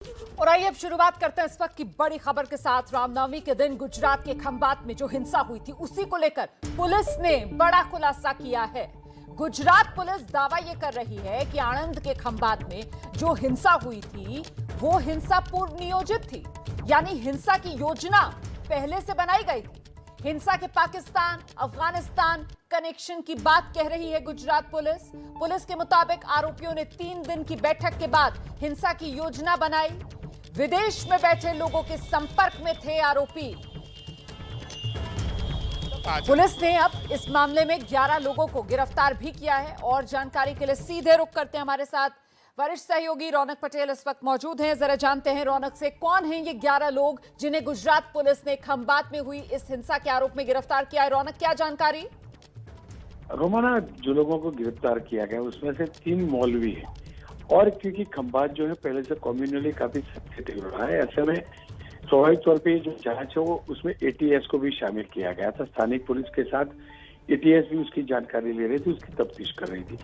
और आइए अब शुरुआत करते हैं इस वक्त की बड़ी खबर के साथ। रामनवमी के दिन गुजरात के खंभात में जो हिंसा हुई थी उसी को लेकर पुलिस ने बड़ा खुलासा किया है। गुजरात पुलिस दावा यह कर रही है कि आणंद के खंभात में जो हिंसा हुई थी वो हिंसा पूर्व नियोजित थी, यानी हिंसा की योजना पहले से बनाई गई थी। हिंसा के पाकिस्तान अफगानिस्तान कनेक्शन की बात कह रही है गुजरात पुलिस। पुलिस के मुताबिक आरोपियों ने 3 दिन की बैठक के बाद हिंसा की योजना बनाई। विदेश में बैठे लोगों के संपर्क में थे आरोपी। पुलिस ने अब इस मामले में 11 लोगों को गिरफ्तार भी किया है। और जानकारी के लिए सीधे रुख करते हैं, हमारे साथ वरिष्ठ सहयोगी रौनक पटेल इस वक्त मौजूद हैं। जरा जानते हैं रौनक से, कौन हैं ये 11 लोग जिन्हें गुजरात पुलिस ने खंभात में हुई इस हिंसा के आरोप में गिरफ्तार किया है? रौनक, क्या जानकारी? रोमाना, जो लोगों को गिरफ्तार किया गया उसमें से 3 मौलवी हैं। और क्योंकि खंभात जो है पहले से कम्युनली काफी सेंसिटिव रहा है, ऐसे में स्वाभाविक तौर पे जो जांच है वो उसमें एटीएस को भी शामिल किया गया था। स्थानिक पुलिस के साथ एटीएस भी उसकी जानकारी ले रही थी, उसकी तफ्तीश कर रही थी।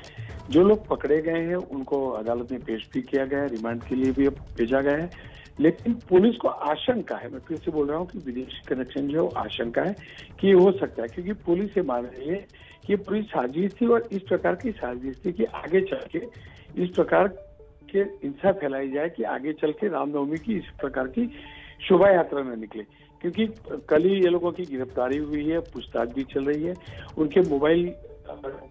जो लोग पकड़े गए हैं उनको अदालत में पेश भी किया गया है, रिमांड के लिए भी भेजा गया है। लेकिन पुलिस को आशंका है, मैं फिर से बोल रहा हूँ कि विदेशी कनेक्शन जो है वो आशंका है कि हो सकता है, क्योंकि पुलिस ये मान रही है कि ये पूरी साजिश थी और इस प्रकार की साजिश थी कि आगे चल के इस प्रकार के हिंसा फैलाई जाए कि आगे चल के रामनवमी की इस प्रकार की शोभा यात्रा न निकले। क्योंकि कल ही ये लोगों की गिरफ्तारी हुई है, पूछताछ भी चल रही है, उनके मोबाइल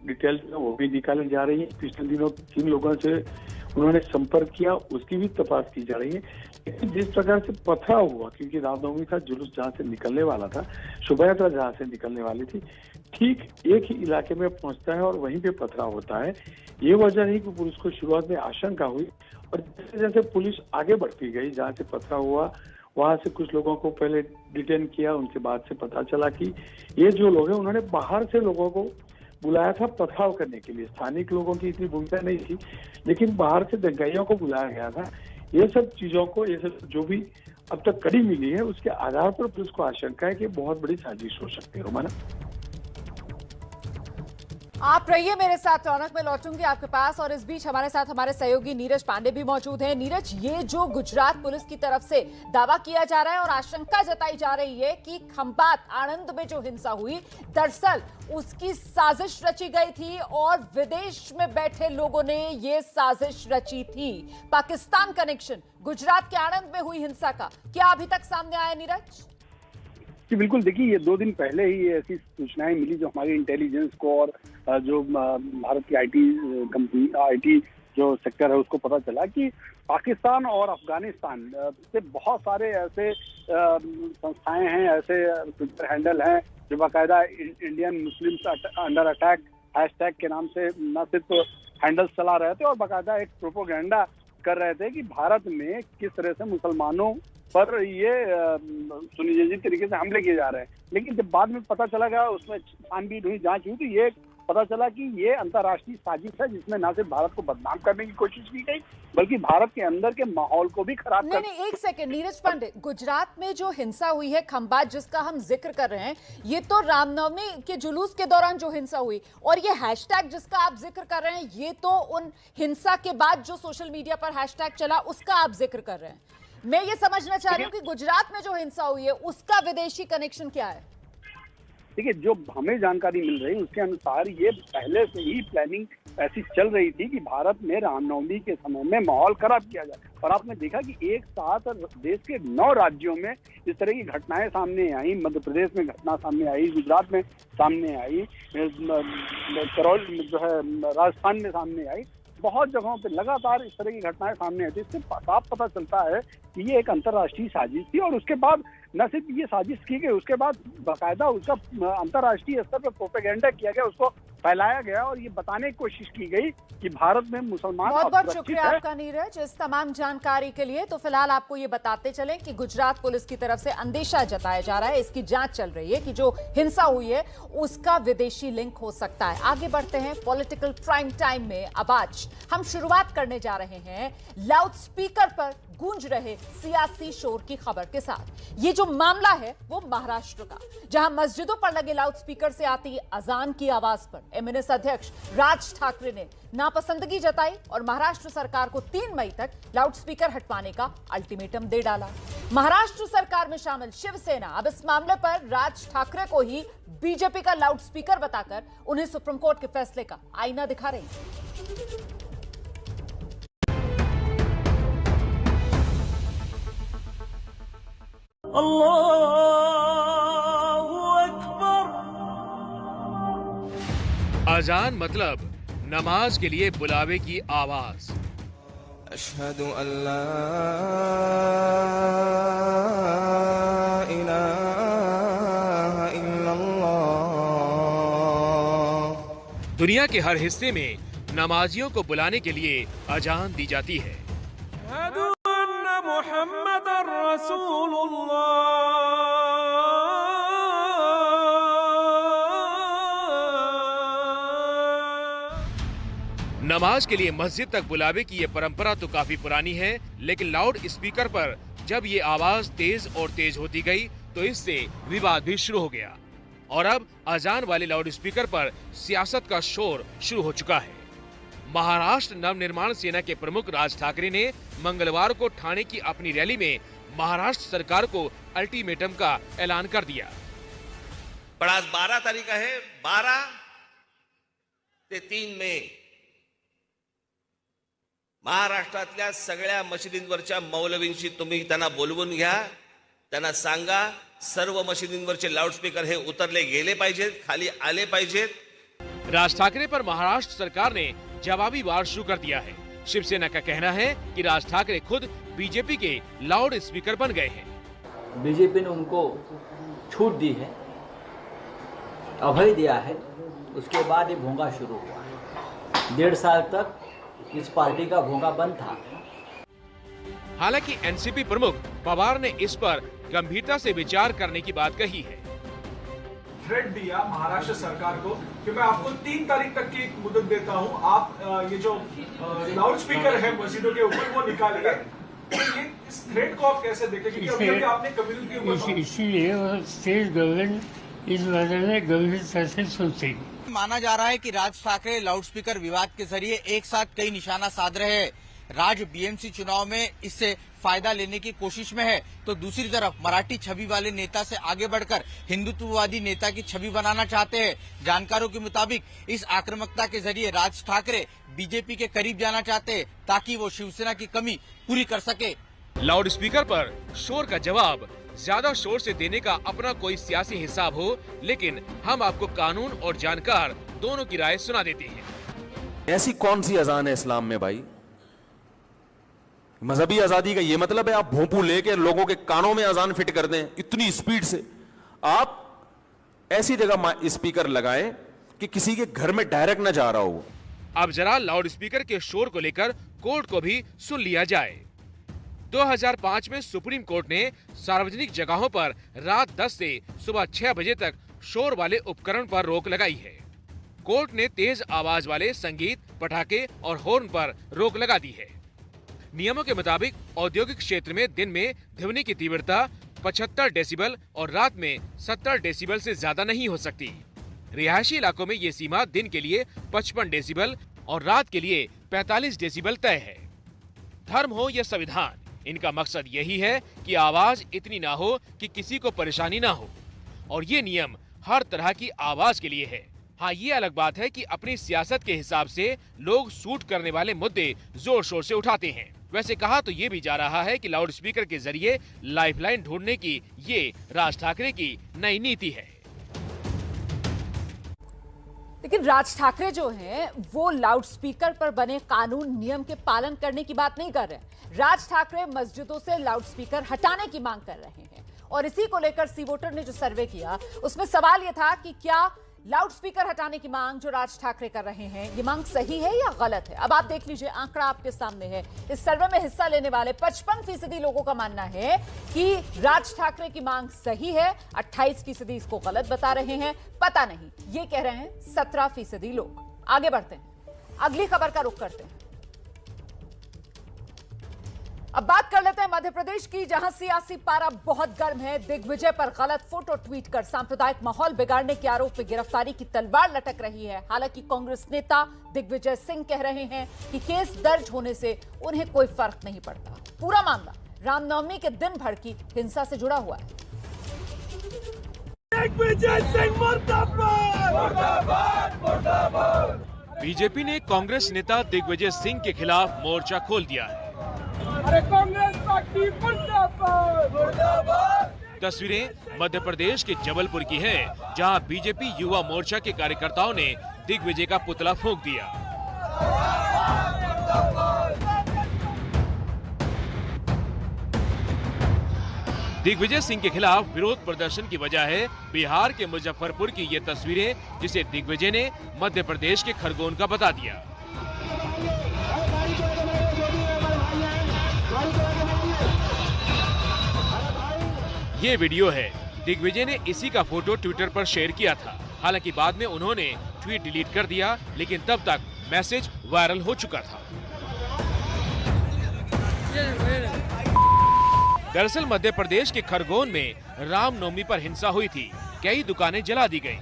डिटेल्स वो भी निकाले जा रही है। पिछले दिनों 3 लोगों से उन्होंने संपर्क किया, उसकी भी तपास की जा रही है। लेकिन जिस प्रकार से पथराव हुआ, क्योंकि रामनवमी का जुलूस जहाँ से निकलने वाला था, शोभा यात्रा जहाँ से निकलने वाली थी, ठीक एक ही इलाके में पहुंचता है और वहीं पे पथराव होता है। ये वजह नहीं कि पुलिस को शुरुआत में आशंका हुई और जैसे जैसे पुलिस आगे बढ़ती गई, जहाँ से पथराव हुआ वहां से कुछ लोगों को पहले डिटेन किया, उनके बाद से पता चला कि ये जो लोग हैं उन्होंने बाहर से लोगों को बुलाया था पथराव करने के लिए। स्थानिक लोगों की इतनी भूमिका नहीं थी, लेकिन बाहर से दंगाइयों को बुलाया गया था। ये सब चीजों को, ये सब जो भी अब तक कड़ी मिली है उसके आधार पर पुलिस को आशंका है कि बहुत बड़ी साजिश हो सकती है। रोमाना, आप रहिए मेरे साथ, रौनक में लौटूंगी आपके पास। और इस बीच हमारे साथ हमारे सहयोगी नीरज पांडे भी मौजूद हैं। नीरज, ये जो गुजरात पुलिस की तरफ से दावा किया जा रहा है और आशंका जताई जा रही है कि खंभात आणंद में जो हिंसा हुई दरअसल उसकी साजिश रची गई थी और विदेश में बैठे लोगों ने ये साजिश रची थी। पाकिस्तान कनेक्शन गुजरात के आणंद में हुई हिंसा का क्या अभी तक सामने आया नीरज? जी बिल्कुल, देखिए ये 2 दिन पहले ही ऐसी सूचनाएं मिली जो हमारी इंटेलिजेंस को और जो भारत की आईटी कंपनी, आईटी जो सेक्टर है उसको पता चला कि पाकिस्तान और अफगानिस्तान से बहुत सारे ऐसे संस्थाएं हैं, ऐसे ट्विटर हैंडल हैं जो बाकायदा Indian Muslims under attack hashtag के नाम से न सिर्फ हैंडल्स चला रहे थे और बाकायदा एक प्रोपोगेंडा कर रहे थे कि भारत में किस तरह से मुसलमानों पर ये सुनियोजित तरीके से हमले किए जा रहे हैं। लेकिन जब बाद में पता चला गया, उसमें छानबीन हुई, जांच हुई, तो ये पता चला कि ये अंतर्राष्ट्रीय साजिश है जिसमें न सिर्फ भारत को बदनाम करने की कोशिश की गई बल्कि भारत के अंदर के माहौल को भी खराब कर। नहीं, एक सेकंड नीरज पांडे, गुजरात में जो हिंसा हुई है खंभात जिसका हम जिक्र कर रहे हैं, ये तो रामनवमी के जुलूस के दौरान जो हिंसा हुई, और ये हैशटैग जिसका आप जिक्र कर रहे हैं ये तो उन हिंसा के बाद जो सोशल मीडिया पर हैशटैग चला उसका आप जिक्र कर रहे हैं। मैं ये समझना चाह रही हूँ कि गुजरात में जो हिंसा हुई है उसका विदेशी कनेक्शन क्या है? देखिए, जो हमें जानकारी मिल रही है उसके अनुसार ये पहले से ही प्लानिंग ऐसी चल रही थी कि भारत में रामनवमी के समय में माहौल खराब किया जाए। और आपने देखा कि एक साथ देश के 9 राज्यों में इस तरह की घटनाएं सामने आई। मध्य प्रदेश में घटना सामने आई, गुजरात में सामने आई, करौल जो है राजस्थान में सामने आई। बहुत जगहों पे लगातार इस तरह की घटनाएं सामने आई थी। इससे साफ पता चलता है कि ये एक अंतर्राष्ट्रीय साजिश थी। और उसके बाद न सिर्फ ये साजिश की गई, उसके बाद बाकायदा उसका अंतर्राष्ट्रीय स्तर पर प्रोपेगेंडा किया गया, उसको फैलाया गया और ये बताने की कोशिश की गई कि भारत में मुसलमान। बहुत बहुत शुक्रिया आपका नीरज इस तमाम जानकारी के लिए। तो फिलहाल आपको ये बताते चलें कि गुजरात पुलिस की तरफ से अंदेशा जताया जा रहा है, इसकी जांच चल रही है कि जो हिंसा हुई है उसका विदेशी लिंक हो सकता है। आगे बढ़ते हैं पॉलिटिकल प्राइम टाइम में। अब आज हम शुरुआत करने जा रहे हैं लाउड स्पीकर पर गूंज रहे सियासी शोर की खबर के साथ। ये जो जो मामला है वो महाराष्ट्र का, जहां मस्जिदों पर लगे लाउडस्पीकर से आती अजान की आवाज पर एमएनएस अध्यक्ष राज ठाकरे ने नापसंदगी जताई और महाराष्ट्र सरकार को 3 मई तक लाउडस्पीकर हटवाने का अल्टीमेटम दे डाला। महाराष्ट्र सरकार में शामिल शिवसेना अब इस मामले पर राज ठाकरे को ही बीजेपी का लाउडस्पीकर बताकर उन्हें सुप्रीम कोर्ट के फैसले का आईना दिखा रही है। अजान मतलब नमाज के लिए बुलावे की आवाज। अशहदु अल्ला इलाहा इल्लल्लाह। दुनिया के हर हिस्से में नमाजियों को बुलाने के लिए अजान दी जाती है। नमाज के लिए मस्जिद तक बुलावे की ये परंपरा तो काफी पुरानी है, लेकिन लाउड स्पीकर पर जब ये आवाज तेज और तेज होती गई तो इससे विवाद भी शुरू हो गया और अब अजान वाले लाउड स्पीकर पर सियासत का शोर शुरू हो चुका है। महाराष्ट्र नवनिर्माण सेना के प्रमुख राज ठाकरे ने मंगलवार को ठाणे की अपनी रैली में महाराष्ट्र सरकार को अल्टीमेटम का ऐलान कर दिया। पण आज 12 तारीख आहे, 12 ते 3 मे महाराष्ट्रातल्या सगळ्या मशिदींवरच्या मौलवींशी तुम्ही त्यांना बोलवून घ्या, त्यांना सांगा सर्व मशिदींवरचे लाउडस्पीकर हे उतरले गेले पाहिजेत, खाली आले पाहिजेत। राज ठाकरे पर महाराष्ट्र सरकार ने जवाबी वार शुरू कर दिया है। शिवसेना का कहना है कि राज ठाकरे खुद बीजेपी के लाउड स्पीकर बन गए हैं। बीजेपी ने उनको छूट दी है, अभय दिया है, उसके बाद ये भोंगा शुरू हुआ है। 1.5 साल तक इस पार्टी का भोंगा बंद था। हालांकि एनसीपी प्रमुख पवार ने इस पर गंभीरता से विचार करने की बात कही है। थ्रेट दिया महाराष्ट्र सरकार को कि मैं आपको 3 तारीख तक की मुदत देता हूं, आप ये जो लाउड स्पीकर है मस्जिदों के ऊपर वो निकालिए। तो ये इस थ्रेट को आप कैसे देखें, क्योंकि अभी आपने कम्युनिटी के ऊपर इसीलिए स्टेट गवर्नमेंट इस वजह से गंभीरता से सोचे। माना जा रहा है कि राज ठाकरे लाउडस्पीकर विवाद के जरिए एक साथ कई निशाना साध रहे हैं। राज बीएमसी चुनाव में इससे फायदा लेने की कोशिश में है, तो दूसरी तरफ मराठी छवि वाले नेता से आगे बढ़कर हिंदुत्ववादी नेता की छवि बनाना चाहते हैं। जानकारों के मुताबिक इस आक्रामकता के जरिए राज ठाकरे बीजेपी के करीब जाना चाहते हैं ताकि वो शिवसेना की कमी पूरी कर सके। लाउड स्पीकर पर शोर का जवाब ज्यादा शोर से देने का अपना कोई सियासी हिसाब हो, लेकिन हम आपको कानून और जानकार दोनों की राय सुना देते हैं। ऐसी कौन सी अजान है इस्लाम में भाई? मजहबी आजादी का ये मतलब है आप भोंपू लेके लोगों के कानों में अजान फिट कर दें इतनी स्पीड से? आप ऐसी जगह स्पीकर लगाएं कि किसी के घर में डायरेक्ट ना जा रहा हो। अब जरा लाउड स्पीकर के शोर को लेकर कोर्ट को भी सुन लिया जाए। 2005 में सुप्रीम कोर्ट ने सार्वजनिक जगहों पर रात 10 से सुबह 6 बजे तक शोर वाले उपकरण पर रोक लगाई है। कोर्ट ने तेज आवाज वाले संगीत, पटाखे और हॉर्न पर रोक लगा दी है। नियमों के मुताबिक औद्योगिक क्षेत्र में दिन में ध्वनि की तीव्रता 75 डेसिबल और रात में 70 डेसिबल से ज्यादा नहीं हो सकती। रिहायशी इलाकों में ये सीमा दिन के लिए 55 डेसिबल और रात के लिए 45 डेसिबल तय है। धर्म हो या संविधान, इनका मकसद यही है कि आवाज इतनी ना हो कि किसी को परेशानी ना हो, और ये नियम हर तरह की आवाज के लिए है। हाँ, ये अलग बात है कि अपनी सियासत के हिसाब से लोग सूट करने वाले मुद्दे जोर शोर से उठाते हैं। वैसे कहा तो ये भी जा रहा है कि लाउड स्पीकर के जरिए लाइफलाइन ढूंढने की ये राज ठाकरे की नई नीति है। लेकिन राज ठाकरे जो हैं वो लाउड स्पीकर पर बने कानून नियम के पालन करने की बात नहीं कर रहे। राज ठाकरे मस्जिदों से लाउड स्पीकर हटाने की मांग कर रहे हैं और इसी को लेकर सी वोटर ने जो सर्वे किया उसमें सवाल यह था कि क्या लाउड स्पीकर हटाने की मांग जो राज ठाकरे कर रहे हैं ये मांग सही है या गलत है। अब आप देख लीजिए, आंकड़ा आपके सामने है। इस सर्वे में हिस्सा लेने वाले 55% लोगों का मानना है कि राज ठाकरे की मांग सही है, 28% इसको गलत बता रहे हैं, पता नहीं ये कह रहे हैं 17% लोग। आगे बढ़ते हैं, अगली खबर का रुख करते हैं। अब बात कर लेते हैं मध्य प्रदेश की, जहां सियासी पारा बहुत गर्म है। दिग्विजय पर गलत फोटो ट्वीट कर सांप्रदायिक माहौल बिगाड़ने के आरोप में गिरफ्तारी की तलवार लटक रही है। हालांकि कांग्रेस नेता दिग्विजय सिंह कह रहे हैं कि केस दर्ज होने से उन्हें कोई फर्क नहीं पड़ता। पूरा मामला रामनवमी के दिन भर की हिंसा से जुड़ा हुआ है। दिग्विजय सिंह मुर्दाबाद, मुर्दाबाद, मुर्दाबाद। बीजेपी ने कांग्रेस नेता दिग्विजय सिंह के खिलाफ मोर्चा खोल दिया है। अरे कांग्रेस पार्टी मुर्दाबाद, मुर्दाबाद। तस्वीरें मध्य प्रदेश के जबलपुर की हैं, जहां बीजेपी युवा मोर्चा के कार्यकर्ताओं ने दिग्विजय का पुतला फूंक दिया। दिग्विजय सिंह के खिलाफ विरोध प्रदर्शन की वजह है बिहार के मुजफ्फरपुर की ये तस्वीरें, जिसे दिग्विजय ने मध्य प्रदेश के खरगोन का बता दिया। ये वीडियो है, दिग्विजय ने इसी का फोटो ट्विटर पर शेयर किया था। हालांकि बाद में उन्होंने ट्वीट डिलीट कर दिया, लेकिन तब तक मैसेज वायरल हो चुका था। दरअसल मध्य प्रदेश के खरगोन में रामनवमी पर हिंसा हुई थी। कई दुकानें जला दी गईं।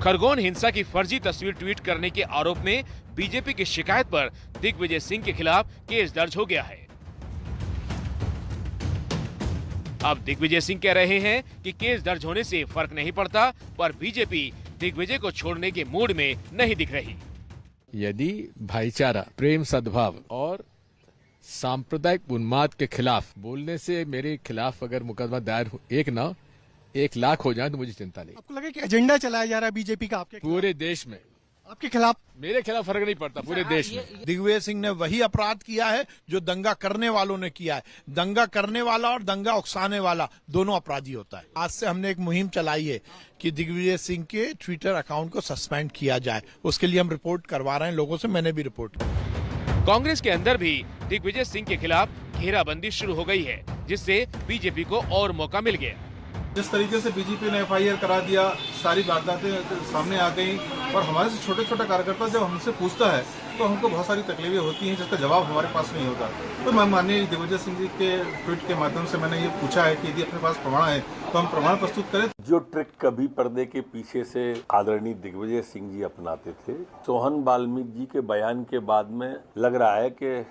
खरगोन हिंसा की फर्जी तस्वीर ट्वीट करने के आरोप में बीजेपी की शिकायत पर दिग्विजय सिंह के खिलाफ केस दर्ज हो गया है। अब दिग्विजय सिंह कह रहे हैं कि केस दर्ज होने से फर्क नहीं पड़ता, पर बीजेपी दिग्विजय को छोड़ने के मूड में नहीं दिख रही। यदि भाईचारा, प्रेम, सद्भाव और सांप्रदायिक उन्माद के खिलाफ बोलने से मेरे खिलाफ अगर मुकदमा दायर 1 लाख हो जाए तो मुझे चिंता नहीं। आपको लगे कि एजेंडा चलाया जा रहा है बीजेपी का आपके पूरे देश में? आपके खिलाफ? मेरे खिलाफ फर्क नहीं पड़ता, पूरे देश में। दिग्विजय सिंह ने वही अपराध किया है जो दंगा करने वालों ने किया है। दंगा करने वाला और दंगा उकसाने वाला दोनों अपराधी होता है। आज से हमने एक मुहिम चलाई है कि दिग्विजय सिंह के ट्विटर अकाउंट को सस्पेंड किया जाए। उसके लिए हम रिपोर्ट करवा रहे हैं लोगों से, मैंने भी रिपोर्ट की। कांग्रेस के अंदर भी दिग्विजय सिंह के खिलाफ घेराबंदी शुरू हो गई है, जिससे बीजेपी को और मौका मिल गया। जिस तरीके से बीजेपी ने एफआईआर करा दिया, सारी वारदातें सामने आ गई और हमारे से छोटे छोटे कार्यकर्ता जब हमसे पूछता है तो हमको बहुत सारी तकलीफें होती हैं, जिसका जवाब हमारे पास नहीं होता। तो मैं माननीय दिग्विजय सिंह जी के ट्वीट के माध्यम से मैंने ये पूछा है कि यदि अपने पास प्रमाण है तो हम प्रमाण प्रस्तुत करें। जो ट्रिक कभी पर्दे के पीछे से आदरणीय दिग्विजय सिंह जी अपनाते थे, सोहन वाल्मीकि जी के बयान के बाद में लग रहा है कि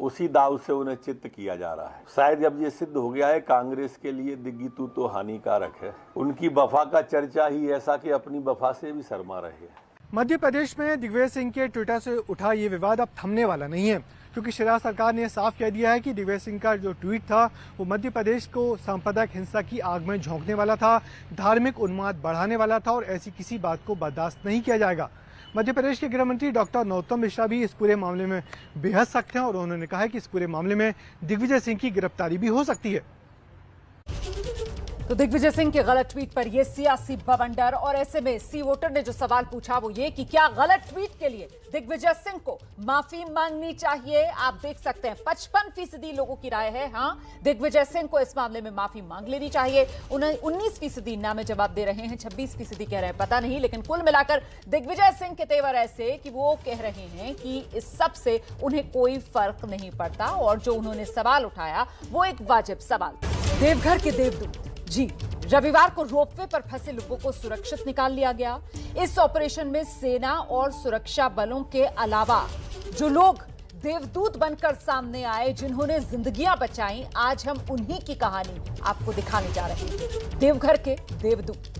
उसी दाव से उन्हें चित्त किया जा रहा है। शायद जब ये सिद्ध हो गया है कांग्रेस के लिए दिग्गी तू तो हानिकारक है। उनकी वफा का चर्चा ही ऐसा कि अपनी वफा से भी शर्मा रहे। मध्य प्रदेश में दिग्विजय सिंह के ट्विटर से उठा ये विवाद अब थमने वाला नहीं है, क्योंकि शिवराज सरकार ने साफ कह दिया है कि दिग्विजय सिंह का जो ट्वीट था वो मध्य प्रदेश को सांप्रदायिक हिंसा की आग में झोंकने वाला था, धार्मिक उन्माद बढ़ाने वाला था और ऐसी किसी बात को बर्दाश्त नहीं किया जाएगा। मध्य प्रदेश के गृह मंत्री डॉक्टर नरोत्तम मिश्रा भी इस पूरे मामले में बेहद सख्त हैं और उन्होंने कहा है कि इस पूरे मामले में दिग्विजय सिंह की गिरफ्तारी भी हो सकती है। तो दिग्विजय सिंह के गलत ट्वीट पर यह सियासी बवंडर, और ऐसे में सी वोटर ने जो सवाल पूछा वो ये कि क्या गलत ट्वीट के लिए दिग्विजय सिंह को माफी मांगनी चाहिए। आप देख सकते हैं 55% लोगों की राय है हाँ, दिग्विजय सिंह को इस मामले में माफी मांग लेनी चाहिए। 19% ना में जवाब दे रहे हैं, 26% कह रहे हैं पता नहीं। लेकिन कुल मिलाकर दिग्विजय सिंह के तेवर ऐसे कि वो कह रहे हैं कि इस सब से उन्हें कोई फर्क नहीं पड़ता, और जो उन्होंने सवाल उठाया वो एक वाजिब सवाल। देवघर के देवदूत जी, रविवार को रोपवे पर फंसे लोगों को सुरक्षित निकाल लिया गया। इस ऑपरेशन में सेना और सुरक्षा बलों के अलावा जो लोग देवदूत बनकर सामने आए, जिन्होंने जिंदगियां बचाई, आज हम उन्हीं की कहानी आपको दिखाने जा रहे हैं। देवघर के देवदूत।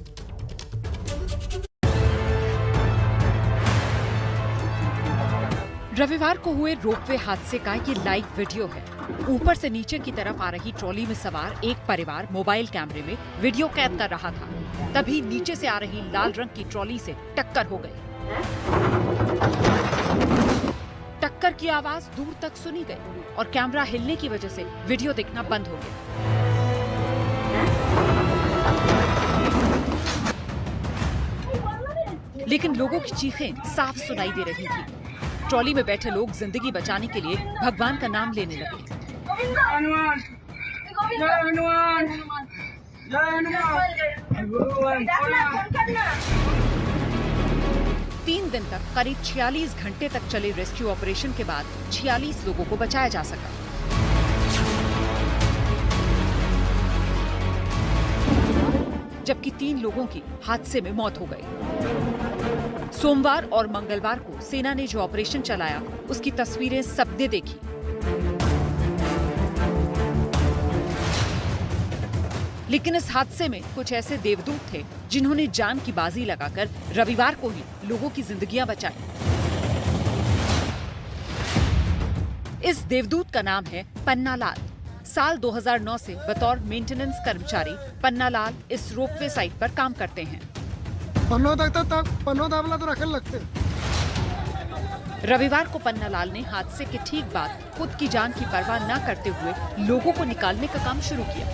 रविवार को हुए रोपवे हादसे का ये लाइव वीडियो है। ऊपर से नीचे की तरफ आ रही ट्रॉली में सवार एक परिवार मोबाइल कैमरे में वीडियो कैद कर रहा था। तभी नीचे से आ रही लाल रंग की ट्रॉली से टक्कर हो गई। टक्कर की आवाज दूर तक सुनी गई और कैमरा हिलने की वजह से वीडियो दिखना बंद हो गया। लेकिन लोगों की चीखें साफ सुनाई दे रही थी। ट्रॉली में बैठे लोग जिंदगी बचाने के लिए भगवान का नाम लेने लगे। 3 दिन तक करीब 46 घंटे तक चले रेस्क्यू ऑपरेशन के बाद 46 लोगों को बचाया जा सका। जबकि 3 लोगों की हादसे में मौत हो गई। सोमवार और मंगलवार को सेना ने जो ऑपरेशन चलाया उसकी तस्वीरें सबने देखी। लेकिन इस हादसे में कुछ ऐसे देवदूत थे जिन्होंने जान की बाजी लगाकर रविवार को ही लोगों की जिंदगियां बचाई। इस देवदूत का नाम है पन्ना लाल। साल 2009 से बतौर मेंटेनेंस कर्मचारी पन्ना लाल इस रोपवे साइट पर काम करते हैं। रविवार को पन्ना लाल ने हादसे के ठीक बाद खुद की जान की परवाह न करते हुए लोगों को निकालने का काम शुरू किया।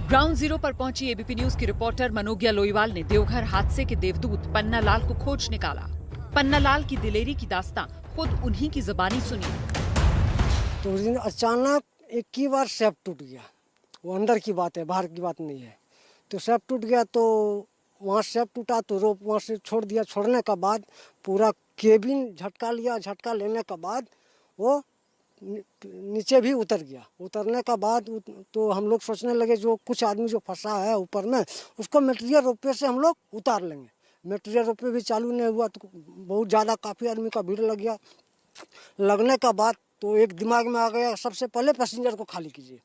ग्राउंड जीरो पर पहुंची एबीपी न्यूज की रिपोर्टर मनोज्ञा लोईवाल ने देवघर हादसे के देवदूत पन्ना लाल को खोज निकाला। पन्ना लाल की दिलेरी की दास्तां खुद उन्हीं की जुबानी सुनी। तो उस दिन अचानक एक ही बार शेप टूट गया। वो अंदर की बात है, बाहर की बात नहीं है। तो शेप टूट गया तो वहाँ शेप टूटा तो रोप वहाँ से छोड़ दिया। छोड़ने का बाद पूरा केबिन झटका लिया। झटका लेने का बाद वो नीचे भी उतर गया। उतरने का बाद तो हम लोग सोचने लगे जो कुछ आदमी जो फंसा है ऊपर में उसको मटेरियल रोपवे से हम लोग उतार लेंगे। मटेरियल रोपवे भी चालू नहीं हुआ तो बहुत ज़्यादा काफ़ी आदमी का भीड़ लग गया। लगने का बाद तो एक दिमाग में आ गया सबसे पहले पैसेंजर को खाली कीजिए।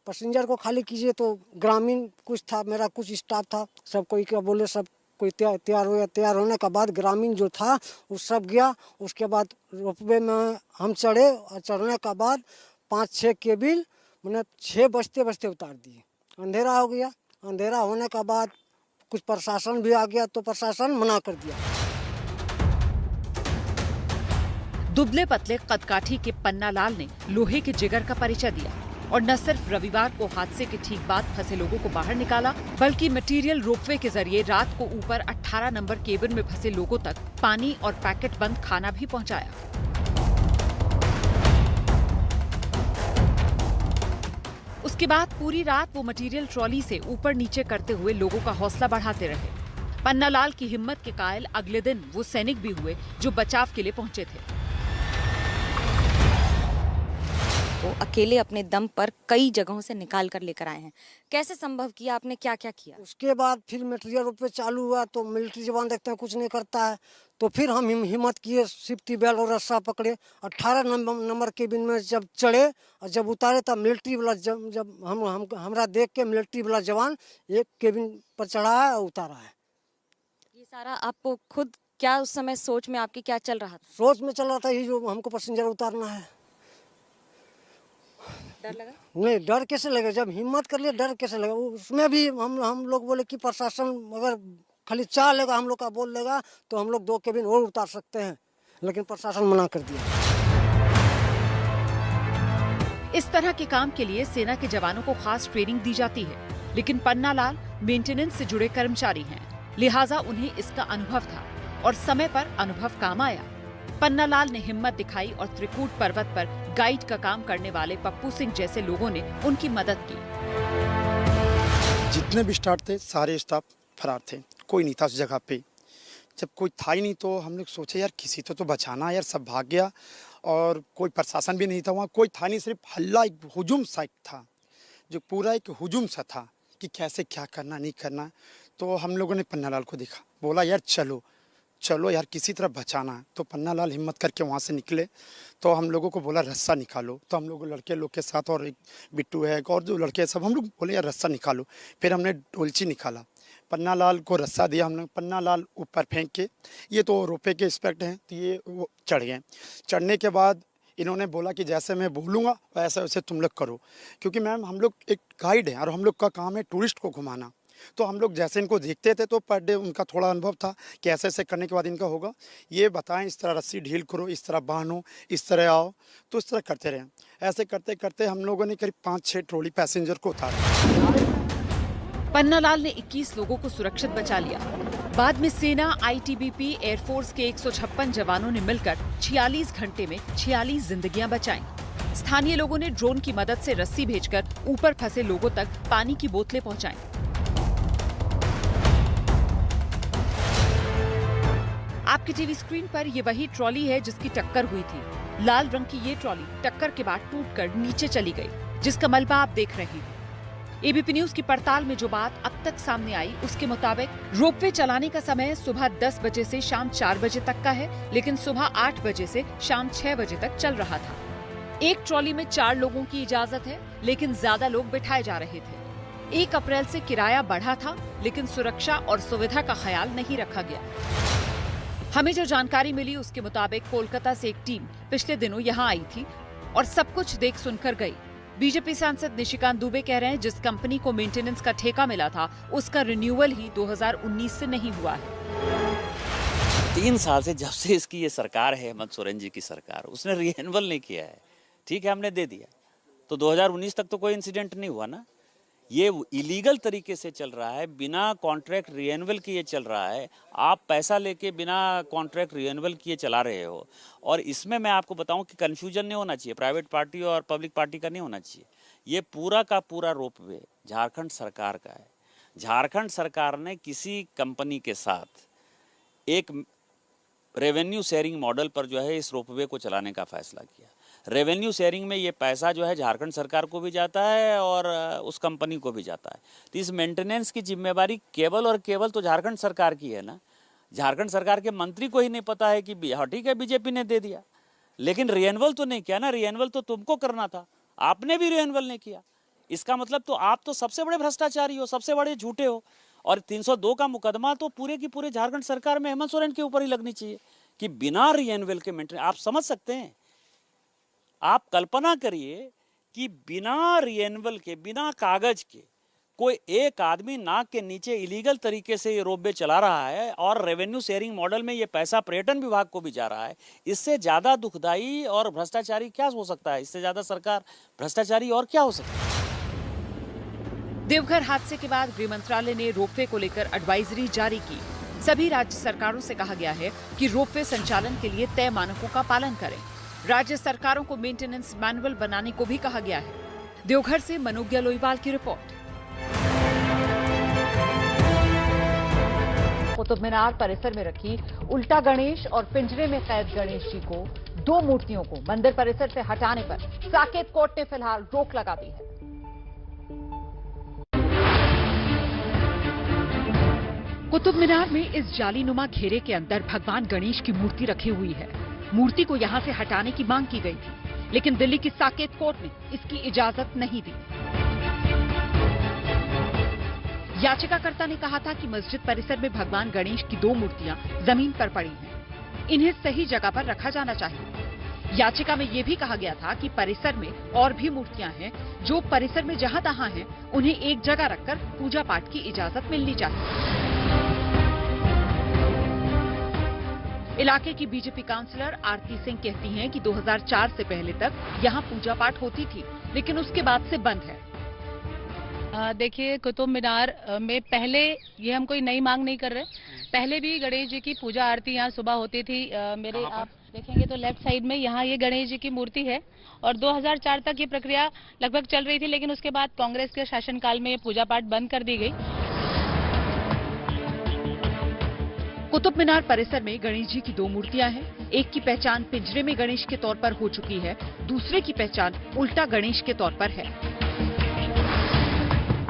पैसेंजर को खाली कीजिए तो ग्रामीण कुछ था, मेरा कुछ स्टाफ था, सब कोई क्या बोले सब कोई तैयार हो गया। तैयार होने का बाद ग्रामीण जो था वो सब गया। उसके बाद रोपवे में हम चढ़े और चढ़ने का बाद 5-6 केबिल मैंने 6 बजते बजते उतार दिए। अंधेरा हो गया। अंधेरा होने का बाद कुछ प्रशासन भी आ गया तो प्रशासन मना कर दिया। दुबले पतले कदकाठी के पन्ना लाल ने लोहे के जिगर का परिचय दिया और न सिर्फ रविवार को हादसे के ठीक बाद फंसे लोगों को बाहर निकाला बल्कि मटेरियल रोपवे के जरिए रात को ऊपर 18 नंबर केबिन में फंसे लोगों तक पानी और पैकेट बंद खाना भी पहुंचाया। उसके बाद पूरी रात वो मटेरियल ट्रॉली से ऊपर नीचे करते हुए लोगों का हौसला बढ़ाते रहे। पन्ना लाल की हिम्मत के कायल अगले दिन वो सैनिक भी हुए जो बचाव के लिए पहुंचे थे। वो अकेले अपने दम पर कई जगहों से निकाल कर लेकर आए हैं। कैसे संभव किया आपने, क्या क्या किया? उसके बाद फिर मटेरियल रोपवे चालू हुआ तो मिलिट्री जवान देखते हैं कुछ नहीं करता है तो फिर हम हिम्मत किए, सेफ्टी बेल्ट और रस्सा पकड़े। 18 नंबर केबिन में जब चढ़े और जब उतारे तब मिलिट्री वाला जब हमरा देख के मिलिट्री वाला जवान एक केबिन पर चढ़ा है और उतारा है। ये सारा आपको खुद क्या उस समय सोच में आपके क्या चल रहा था? सोच में चल रहा था ये जो हमको पैसेंजर उतारना है। डर लगा? नहीं, डर कैसे लगे, जब हिम्मत कर लिए डर कैसे लगा। उसमें भी हम लोग बोले कि प्रशासन अगर खाली चाह लेगा हम लोग का बोल लेगा तो हम लोग 2 केबिन और उतार सकते हैं, लेकिन प्रशासन मना कर दिया। इस तरह के काम के लिए सेना के जवानों को खास ट्रेनिंग दी जाती है, लेकिन पन्ना लाल मेंटेनेंस से जुड़े कर्मचारी हैं, लिहाजा उन्हें इसका अनुभव था और समय पर अनुभव काम आया। पन्ना लाल ने हिम्मत दिखाई और त्रिकूट पर्वत पर गाइड का काम करने वाले पप्पू सिंह जैसे लोगों ने उनकी मदद की। जितने भी स्टाफ थे सारे स्टाफ फरार थे, कोई नहीं था उस जगह पे। जब कोई था ही नहीं तो हम लोग सोचे यार किसी तो बचाना है यार, सब भाग गया और कोई प्रशासन भी नहीं था वहाँ, कोई था नहीं, सिर्फ हल्ला एक हुजूम साइट था जो पूरा एक हुजूम सा था कि कैसे क्या करना नहीं करना। तो हम लोगों ने पन्ना लाल को देखा, बोला यार चलो यार किसी तरह बचाना है। तो पन्ना लाल हिम्मत करके वहाँ से निकले तो हम लोगों को बोला रस्सा निकालो। तो हम लोग लड़के लोग के साथ और एक बिट्टू है और जो लड़के सब हम लोग बोले यार रस्सा निकालो। फिर हमने डोलची निकाला, पन्ना लाल को रस्सा दिया हमने। पन्ना लाल ऊपर फेंक के, ये तो रोपे के इंस्पेक्टर हैं तो ये वो चढ़ गए। चढ़ने के बाद इन्होंने बोला कि जैसे मैं बोलूँगा वैसे वैसे तुम लोग करो, क्योंकि मैम हम लोग एक गाइड हैं और हम लोग का काम है टूरिस्ट को घुमाना। तो हम लोग जैसे इनको देखते थे तो पर डे उनका थोड़ा अनुभव था कि ऐसे ऐसे करने के बाद इनका होगा, ये बताएं इस तरह रस्सी ढील करो, इस तरह बांधो, इस तरह आओ, तो इस तरह करते रहे। ऐसे करते करते हम लोगों ने करीब 5-6 ट्रॉली पैसेंजर को उतारा। पन्ना लाल ने 21 लोगों को सुरक्षित बचा लिया। बाद में सेना, आईटीबीपी, एयरफोर्स के 156 जवानों ने मिलकर 46 घंटे में 46 जिंदगियां बचाईं। स्थानीय लोगों ने ड्रोन की मदद से रस्सी भेजकर ऊपर फंसे लोगों तक पानी की बोतलें पहुंचाईं। आपकी टीवी स्क्रीन पर ये वही ट्रॉली है जिसकी टक्कर हुई थी। लाल रंग की ये ट्रॉली टक्कर के बाद टूटकर नीचे चली गई, जिसका मलबा आप देख रहे हैं। एबीपी न्यूज की पड़ताल में जो बात अब तक सामने आई, उसके मुताबिक रोपवे चलाने का समय सुबह 10 बजे से शाम 4 बजे तक का है, लेकिन सुबह 8 बजे से शाम 6 बजे तक चल रहा था। एक ट्रॉली में 4 लोगों की इजाजत है, लेकिन ज्यादा लोग बिठाए जा रहे थे। 1 अप्रैल से किराया बढ़ा था, लेकिन सुरक्षा और सुविधा का ख्याल नहीं रखा गया। हमें जो जानकारी मिली उसके मुताबिक कोलकाता से एक टीम पिछले दिनों यहाँ आई थी और सब कुछ देख सुनकर गई। बीजेपी सांसद निशिकांत दुबे कह रहे हैं जिस कंपनी को मेंटेनेंस का ठेका मिला था उसका रिन्यूअल ही 2019 से नहीं हुआ है। 3 साल से जब से इसकी ये सरकार है, हेमंत सोरेन जी की सरकार, उसने रिन्यूअल नहीं किया है। ठीक है, हमने दे दिया, तो 2019 तक तो कोई इंसिडेंट नहीं हुआ ना। ये इलीगल तरीके से चल रहा है, बिना कॉन्ट्रैक्ट रिन्यूअल किए चल रहा है। आप पैसा लेके बिना कॉन्ट्रैक्ट रिन्यूअल किए चला रहे हो। और इसमें मैं आपको बताऊं कि कंफ्यूजन नहीं होना चाहिए, प्राइवेट पार्टी और पब्लिक पार्टी का नहीं होना चाहिए। ये पूरा का पूरा रोपवे झारखंड सरकार का है। झारखंड सरकार ने किसी कंपनी के साथ एक रेवेन्यू शेयरिंग मॉडल पर जो है इस रोपवे को चलाने का फैसला किया। रेवेन्यू शेयरिंग में ये पैसा जो है झारखंड सरकार को भी जाता है और उस कंपनी को भी जाता है। तो इस मेंटेनेंस की जिम्मेवारी केवल और केवल तो झारखंड सरकार की है ना। झारखंड सरकार के मंत्री को ही नहीं पता है कि ठीक है बीजेपी ने दे दिया, लेकिन रिन्यूअल तो नहीं किया ना। रिन्यूअल तो तुमको करना था, आपने भी रिन्यूअल नहीं किया। इसका मतलब तो आप तो सबसे बड़े भ्रष्टाचारी हो, सबसे बड़े झूठे हो। और 302 का मुकदमा तो पूरे की पूरे झारखंड सरकार में हेमंत सोरेन के ऊपर ही लगनी चाहिए कि बिना रिन्यूअल के मेंटेनेंस। आप समझ सकते हैं, आप कल्पना करिए कि बिना रिन्यूअल के, बिना कागज के कोई एक आदमी नाक के नीचे इलीगल तरीके से ये रोपवे चला रहा है और रेवेन्यू शेयरिंग मॉडल में ये पैसा पर्यटन विभाग को भी जा रहा है। इससे ज्यादा दुखदाई और भ्रष्टाचारी क्या हो सकता है? इससे ज्यादा सरकार भ्रष्टाचारी और क्या हो सकता है? देवघर हादसे के बाद गृह मंत्रालय ने रोपवे को लेकर एडवाइजरी जारी की। सभी राज्य सरकारों से कहा गया है कि रोपवे संचालन के लिए तय मानकों का पालन करें। राज्य सरकारों को मेंटेनेंस मैनुअल बनाने को भी कहा गया है। देवघर से मनोज्ञा लोईवाल की रिपोर्ट। कुतुब मीनार परिसर में रखी उल्टा गणेश और पिंजरे में कैद गणेश जी को 2 मूर्तियों को मंदिर परिसर से हटाने पर साकेत कोर्ट ने फिलहाल रोक लगा दी है। कुतुब मीनार में इस जालीनुमा घेरे के अंदर भगवान गणेश की मूर्ति रखी हुई है। मूर्ति को यहां से हटाने की मांग की गई थी, लेकिन दिल्ली की साकेत कोर्ट ने इसकी इजाजत नहीं दी। याचिकाकर्ता ने कहा था कि मस्जिद परिसर में भगवान गणेश की 2 मूर्तियां जमीन पर पड़ी हैं। इन्हें सही जगह पर रखा जाना चाहिए। याचिका में यह भी कहा गया था कि परिसर में और भी मूर्तियां हैं जो परिसर में जहां तहां हैं, उन्हें एक जगह रखकर पूजा पाठ की इजाजत मिलनी चाहिए। इलाके की बीजेपी काउंसलर आरती सिंह कहती हैं कि 2004 से पहले तक यहां पूजा पाठ होती थी, लेकिन उसके बाद से बंद है। देखिए, कुतुब मीनार में पहले, ये हम कोई नई मांग नहीं कर रहे, पहले भी गणेश जी की पूजा आरती यहाँ सुबह होती थी। मेरे आप देखेंगे तो लेफ्ट साइड में यहाँ ये गणेश जी की मूर्ति है और 2004 तक ये प्रक्रिया लगभग चल रही थी, लेकिन उसके बाद कांग्रेस के शासनकाल में ये पूजा पाठ बंद कर दी गई। कुतुब मीनार परिसर में गणेश जी की 2 मूर्तियां हैं। एक की पहचान पिंजरे में गणेश के तौर पर हो चुकी है, दूसरे की पहचान उल्टा गणेश के तौर पर है।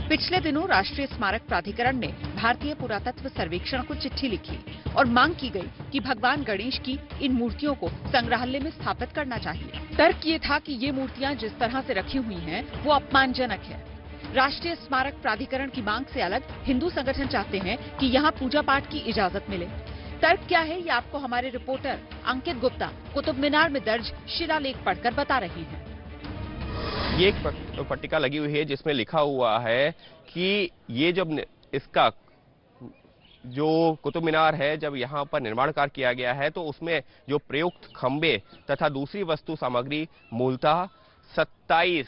पिछले दिनों राष्ट्रीय स्मारक प्राधिकरण ने भारतीय पुरातत्व सर्वेक्षण को चिट्ठी लिखी और मांग की गई कि भगवान गणेश की इन मूर्तियों को संग्रहालय में स्थापित करना चाहिए। तर्क ये था कि ये मूर्तियां जिस तरह से रखी हुई हैं, वो अपमानजनक है। राष्ट्रीय स्मारक प्राधिकरण की मांग से अलग हिंदू संगठन चाहते हैं कि यहाँ पूजा पाठ की इजाजत मिले। तर्क क्या है, ये आपको हमारे रिपोर्टर अंकित गुप्ता कुतुब मीनार में दर्ज शिलालेख पढ़कर बता रही हैं। ये एक पट्टिका लगी हुई है जिसमें लिखा हुआ है कि ये जब इसका जो कुतुब मीनार है, जब यहाँ पर निर्माण कार्य किया गया है तो उसमें जो प्रयुक्त खंबे तथा दूसरी वस्तु सामग्री मूलतः 27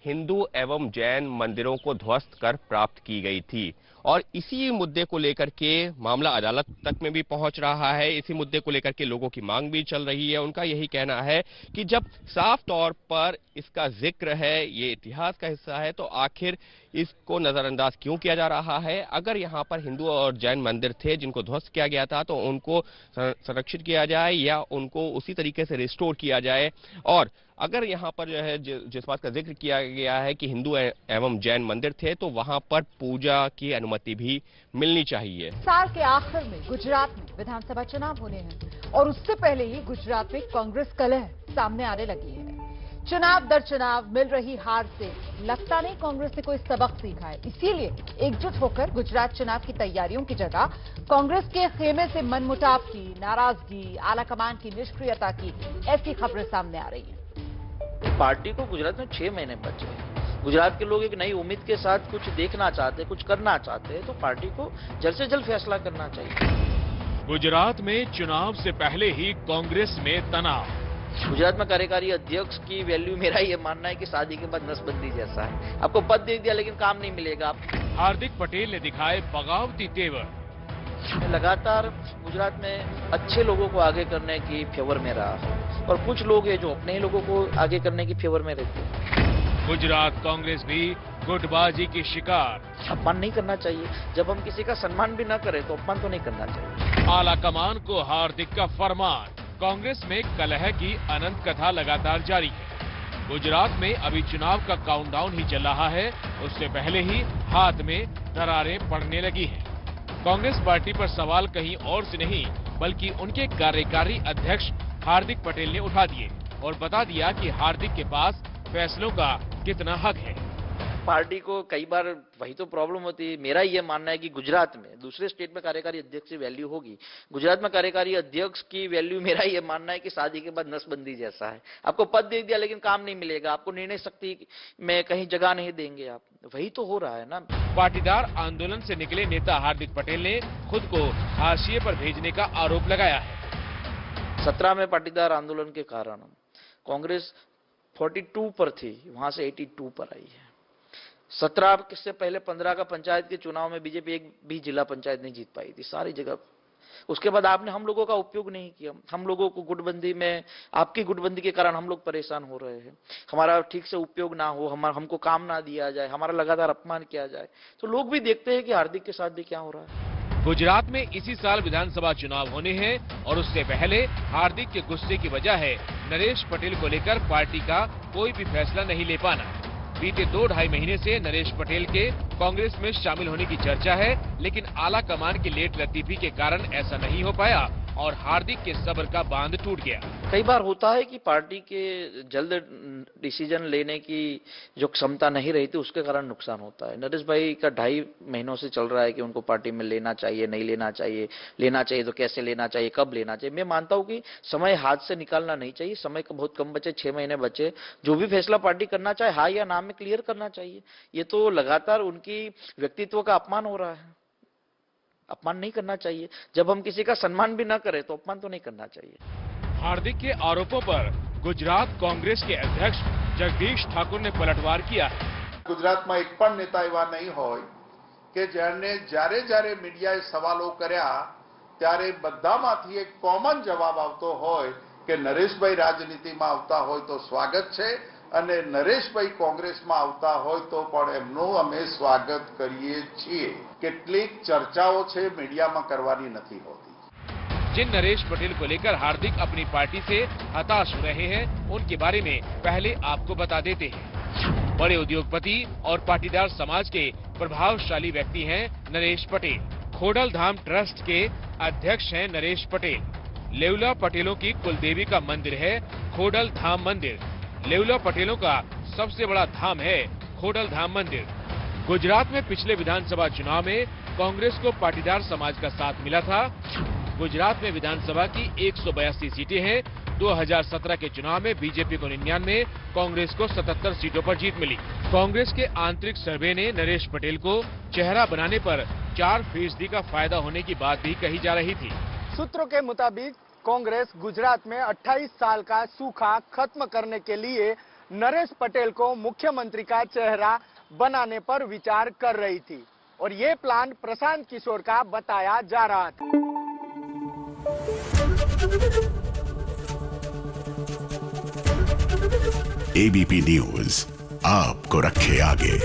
हिंदू एवं जैन मंदिरों को ध्वस्त कर प्राप्त की गई थी। और इसी मुद्दे को लेकर के मामला अदालत तक में भी पहुंच रहा है। इसी मुद्दे को लेकर के लोगों की मांग भी चल रही है। उनका यही कहना है कि जब साफ तौर पर इसका जिक्र है, ये इतिहास का हिस्सा है, तो आखिर इसको नजरअंदाज क्यों किया जा रहा है। अगर यहाँ पर हिंदू और जैन मंदिर थे जिनको ध्वस्त किया गया था, तो उनको संरक्षित किया जाए या उनको उसी तरीके से रिस्टोर किया जाए। और अगर यहाँ पर जो है जिस बात का जिक्र किया गया है कि हिंदू एवं जैन मंदिर थे, तो वहाँ पर पूजा की अनुमति भी मिलनी चाहिए। साल के आखिर में गुजरात में विधानसभा चुनाव होने हैं और उससे पहले ही गुजरात में कांग्रेस कलह सामने आने लगी है। चुनाव दर चुनाव मिल रही हार से लगता नहीं कांग्रेस ने कोई सबक सीखा है। इसीलिए एकजुट होकर गुजरात चुनाव की तैयारियों की जगह कांग्रेस के खेमे से मनमुटाव की, नाराजगी, आलाकमान की निष्क्रियता की ऐसी खबरें सामने आ रही हैं। पार्टी को गुजरात में 6 महीने बचे हैं। गुजरात के लोग एक नई उम्मीद के साथ कुछ देखना चाहते हैं, कुछ करना चाहते हैं, तो पार्टी को जल्द से जल्द फैसला करना चाहिए। गुजरात में चुनाव से पहले ही कांग्रेस में तनाव। गुजरात में कार्यकारी अध्यक्ष की वैल्यू, मेरा ये मानना है कि शादी के बाद नसबंदी जैसा है। आपको पद दे दिया लेकिन काम नहीं मिलेगा। हार्दिक पटेल ने दिखाए बगावती तेवर। लगातार गुजरात में अच्छे लोगों को आगे करने की फेवर में रहा है और कुछ लोग हैं जो अपने ही लोगों को आगे करने की फेवर में रहते हैं। गुजरात कांग्रेस भी गुटबाजी की शिकार। अपमान नहीं करना चाहिए। जब हम किसी का सम्मान भी न करें तो अपमान तो नहीं करना चाहिए। आला कमान को हार्दिक का फरमान। कांग्रेस में कलह की अनंत कथा लगातार जारी है। गुजरात में अभी चुनाव का काउंटडाउन ही चल रहा है, उससे पहले ही हाथ में दरारें पड़ने लगी हैं। कांग्रेस पार्टी पर सवाल कहीं और से नहीं बल्कि उनके कार्यकारी अध्यक्ष हार्दिक पटेल ने उठा दिए और बता दिया कि हार्दिक के पास फैसलों का कितना हक है। पार्टी को कई बार वही तो प्रॉब्लम होती है। मेरा ये मानना है कि गुजरात में, दूसरे स्टेट में कार्यकारी अध्यक्ष की वैल्यू होगी, गुजरात में कार्यकारी अध्यक्ष की वैल्यू, मेरा ये मानना है कि शादी के बाद नसबंदी जैसा है। आपको पद दे दिया लेकिन काम नहीं मिलेगा, आपको निर्णय शक्ति में कहीं जगह नहीं देंगे आप। वही तो हो रहा है ना। पाटीदार आंदोलन से निकले नेता हार्दिक पटेल ने खुद को हाशिए पर भेजने का आरोप लगाया है। 17 में पाटीदार आंदोलन के कारण कांग्रेस 42 पर थी, वहां से 82 पर आई है। 17 से पहले 15 का पंचायत के चुनाव में बीजेपी एक भी जिला पंचायत नहीं जीत पाई थी, सारी जगह। उसके बाद आपने हम लोगों का उपयोग नहीं किया। हम लोगों को गुटबंदी में, आपकी गुटबंदी के कारण हम लोग परेशान हो रहे हैं। हमारा ठीक से उपयोग ना हो, हमको काम ना दिया जाए, हमारा लगातार अपमान किया जाए, तो लोग भी देखते हैं कि हार्दिक के साथ भी क्या हो रहा है। गुजरात में इसी साल विधानसभा चुनाव होने हैं और उससे पहले हार्दिक के गुस्से की वजह है नरेश पटेल को लेकर पार्टी का कोई भी फैसला नहीं ले पाना। बीते 2-2.5 महीने से नरेश पटेल के कांग्रेस में शामिल होने की चर्चा है, लेकिन आला कमान की लेट लतीफी के कारण ऐसा नहीं हो पाया और हार्दिक के सब्र का बांध टूट गया। कई बार होता है कि पार्टी के जल्द डिसीजन लेने की जो क्षमता नहीं रहती, उसके कारण नुकसान होता है। नरेश भाई का 2.5 महीनों से चल रहा है कि उनको पार्टी में लेना चाहिए, नहीं लेना चाहिए, लेना चाहिए तो कैसे लेना चाहिए, कब लेना चाहिए। मैं मानता हूं कि समय हाथ से निकालना नहीं चाहिए। समय बहुत कम बचे, 6 महीने बचे। जो भी फैसला पार्टी करना चाहे, हाँ या ना में क्लियर करना चाहिए। ये तो लगातार उनकी व्यक्तित्व का अपमान हो रहा है। अपमान नहीं करना चाहिए। जब हम किसी का सम्मान भी ना करें तो अपमान तो नहीं करना चाहिए। हार्दिक के आरोपों पर गुजरात कांग्रेस के अध्यक्ष जगदीश ठाकुर ने पलटवार किया है। गुजरात में एक पण नेता एवा नहीं होय के जेने જ્યારે मीडियाए सवालों कर्या त्यारे बधामांथी एक कॉमन जवाब आवतो होय के नरेशभाई राजनीति में आवता होय तो स्वागत छे અને નરેશભાઈ કોંગ્રેસમાં આવતા હોય તો પણ એમનું અમે સ્વાગત કરીએ છીએ। કેટલીક ચર્ચાઓ છે મીડિયામાં કરવાની નથી હોતી। जिन नरेश पटेल को लेकर हार्दिक अपनी पार्टी से हताश हो रहे हैं, उनके बारे में पहले आपको बता देते हैं। बड़े उद्योगपति और पाटीदार समाज के प्रभावशाली व्यक्ति हैं नरेश पटेल। खोडल धाम ट्रस्ट के अध्यक्ष हैं नरेश पटेल। लेवला पटेलों की कुलदेवी का मंदिर है खोडल धाम मंदिर। लेवला पटेलों का सबसे बड़ा धाम है खोडल धाम मंदिर। गुजरात में पिछले विधानसभा चुनाव में कांग्रेस को पाटीदार समाज का साथ मिला था। गुजरात में विधानसभा की 182 सीटें हैं। 2017 के चुनाव में बीजेपी को 99, कांग्रेस को 77 सीटों पर जीत मिली। कांग्रेस के आंतरिक सर्वे ने नरेश पटेल को चेहरा बनाने पर 4% का फायदा होने की बात भी कही जा रही थी। सूत्रों के मुताबिक कांग्रेस गुजरात में 28 साल का सूखा खत्म करने के लिए नरेश पटेल को मुख्यमंत्री का चेहरा बनाने पर विचार कर रही थी और ये प्लान प्रशांत किशोर का बताया जा रहा था। एबीपी न्यूज आपको रखे आगे।